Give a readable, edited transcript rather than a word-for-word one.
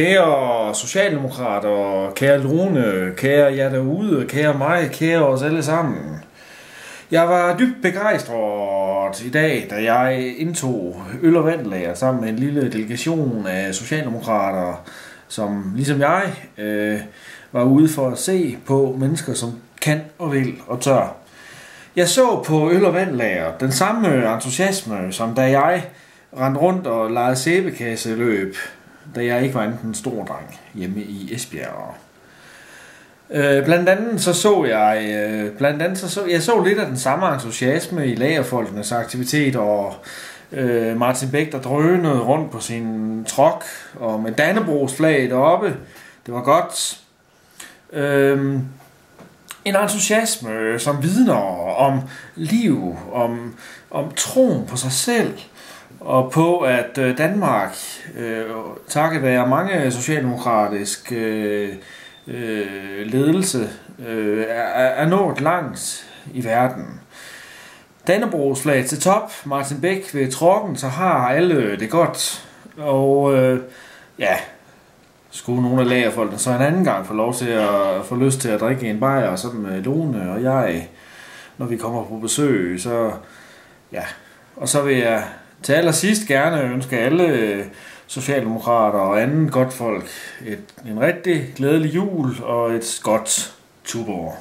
Kære socialdemokrater, kære Lone, kære jer derude, kære mig, kære os alle sammen. Jeg var dybt begejstret i dag, da jeg indtog øl- og vandlager sammen med en lille delegation af socialdemokrater, som ligesom jeg var ude for at se på mennesker, som kan og vil og tør. Jeg så på øl- og vandlager den samme entusiasme, som da jeg rendte rundt og legede sæbekasseløb, da jeg ikke var enten en stor dreng hjemme i Esbjerg. Blandt andet så jeg så lidt af den samme entusiasme i lagerfolkenes aktiviteter, og Martin Beck, der drønede rundt på sin truck og med Dannebrogsflaget oppe. Det var godt. En entusiasme, som vidner om liv, om troen på sig selv, og på at Danmark, takket være mange socialdemokratisk ledelse, er nået langt i verden. Dannebrogsflag til top, Martin Beck ved trucken, så har alle det godt. Og skulle nogle af lagerfolkene så en anden gang få lov til at få lyst til at drikke en bajer sammen med Lone og jeg, når vi kommer på besøg, så og så vil jeg til allersidst gerne ønske alle socialdemokrater og anden godt folk en rigtig glædelig jul og et godt tuborg.